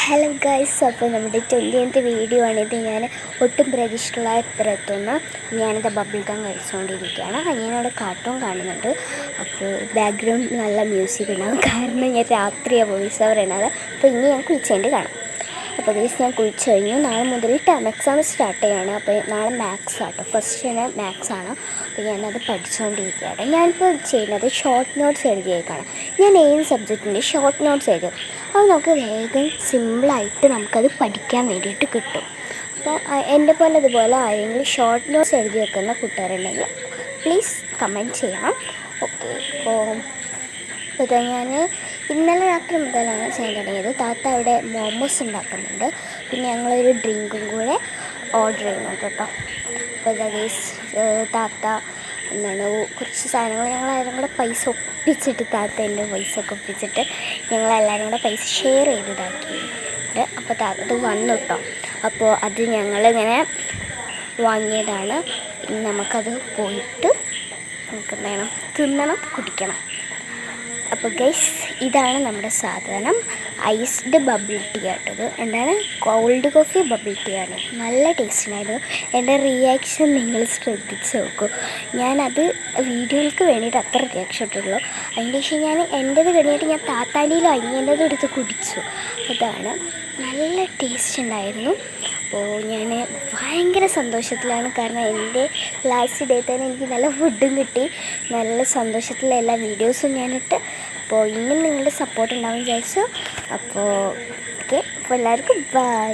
Hello guys, അപ്പോൾ നമ്മുടെ 20th video ആണിത്. ഞാൻ ഒട്ടും പ്രതീക്ഷിക്കാത്തരത്തുനിന്ന് ഞാനിത് ബബിൾ ഗം കഴിച്ചുകൊണ്ടിരിക്കുകയാണ്. ഞാനവിടെ കാർട്ടൂൺ കാണുന്നുണ്ട്. അപ്പോൾ ബാക്ക്ഗ്രൗണ്ട് നല്ല മ്യൂസിക് ഉണ്ടാകും, കാരണം ഞാൻ രാത്രിയാണ് വോയിസ് ഓവർ ഇടാറ്. അപ്പോൾ ഇനി ഞാൻ കുളിച്ചതിൻ്റെ കാണാം. അപ്പോൾ ഗൈസ്, ഞാൻ കുളിച്ച് കഴിഞ്ഞു. നാളെ മുതൽ ടേം എക്സാം സ്റ്റാർട്ട് ചെയ്യുകയാണ്. അപ്പോൾ നാളെ മാത്സ് ആട്ടോ, ഫസ്റ്റിന് മാത്സ് ആണ്. അപ്പോൾ ഞാനത് പഠിച്ചുകൊണ്ടിരിക്കുകയാണ്. ഞാനിപ്പോൾ ചെയ്യുന്നത് ഷോർട്ട് നോട്ട്സ് എഴുതിയേക്കാണ്. ഞാൻ ഏത് സബ്ജക്റ്റിൻ്റെ ഷോർട്ട് നോട്ട്സ് എഴുതും. അത് നമുക്ക് വേഗം സിമ്പിളായിട്ട് നമുക്കത് പഠിക്കാൻ വേണ്ടിയിട്ട് കിട്ടും. അപ്പോൾ എൻ്റെ പോലെ ഇതുപോലെ ആരെങ്കിലും ഷോർട്ട് നോട്ട്സ് എഴുതി വെക്കുന്ന കൂട്ടുകാരുണ്ടെങ്കിൽ പ്ലീസ് കമൻറ്റ് ചെയ്യണം. ഓക്കെ, അപ്പോൾ ഞാൻ ഇന്നലെ രാത്രി മുതലാണ് ചെയ്യാൻ തുടങ്ങിയത്. താത്ത അവിടെ മോമോസ് ഉണ്ടാക്കുന്നുണ്ട്. പിന്നെ ഞങ്ങളൊരു ഡ്രിങ്കും കൂടെ ഓർഡർ ചെയ്യുന്നുണ്ട് കേട്ടോ. അപ്പോൾ ഇതാ ഗൈസ്, താത്ത കുറച്ച് സാധനങ്ങൾ ഞങ്ങളെല്ലാവരും കൂടെ പൈസ ഒപ്പിച്ചിട്ട്, താത്ത എൻ്റെ പൈസ ഒക്കെ ഒപ്പിച്ചിട്ട് ഞങ്ങളെല്ലാവരും കൂടെ പൈസ ഷെയർ ചെയ്തതാക്കിയിട്ടുണ്ട്. അപ്പോൾ താത്ത അത് വന്നു കേട്ടോ. അപ്പോൾ അത് ഞങ്ങളിങ്ങനെ വാങ്ങിയതാണ്. നമുക്കത് പോയിട്ട് നമുക്ക് വേണം തിന്നണം, കുടിക്കണം. അപ്പോൾ ഗൈസ്, ഇതാണ് നമ്മുടെ സാധനം. ഐസ്ഡ് ബബിൾ ടീ ആട്ടത്. എന്താണ്, കോൾഡ് കോഫി ബബിൾ ടീ ആണ്. നല്ല ടേസ്റ്റിനായിരുന്നു. എൻ്റെ റിയാക്ഷൻ നിങ്ങൾ ശ്രദ്ധിച്ച് നോക്കൂ. ഞാനത് വീഡിയോകൾക്ക് വേണ്ടിയിട്ട് അത്ര റിയാക്ഷൻ ഇട്ടുള്ളൂ. അതിൻ്റെ ശേഷം ഞാൻ എൻ്റേത് കഴിഞ്ഞിട്ട് ഞാൻ താത്താൻ്റെയിലും അനിയൻ്റേതും എടുത്ത് കുടിച്ചു. അതാണ്, നല്ല ടേസ്റ്റ് ഉണ്ടായിരുന്നു. അപ്പോൾ ഞാൻ ഭയങ്കര സന്തോഷത്തിലാണ്, കാരണം എൻ്റെ ലാസ്റ്റ് ഡേ തന്നെ എനിക്ക് നല്ല ഫുഡും കിട്ടി. നല്ല സന്തോഷത്തിലുള്ള എല്ലാ വീഡിയോസും ഞാനിട്ട്. അപ്പോൾ ഇന്നും നിങ്ങളുടെ സപ്പോർട്ട് ഉണ്ടാവും വിചാരിച്ചു. അപ്പോൾ ഓക്കെ, അപ്പോൾ എല്ലാവർക്കും ബൈ.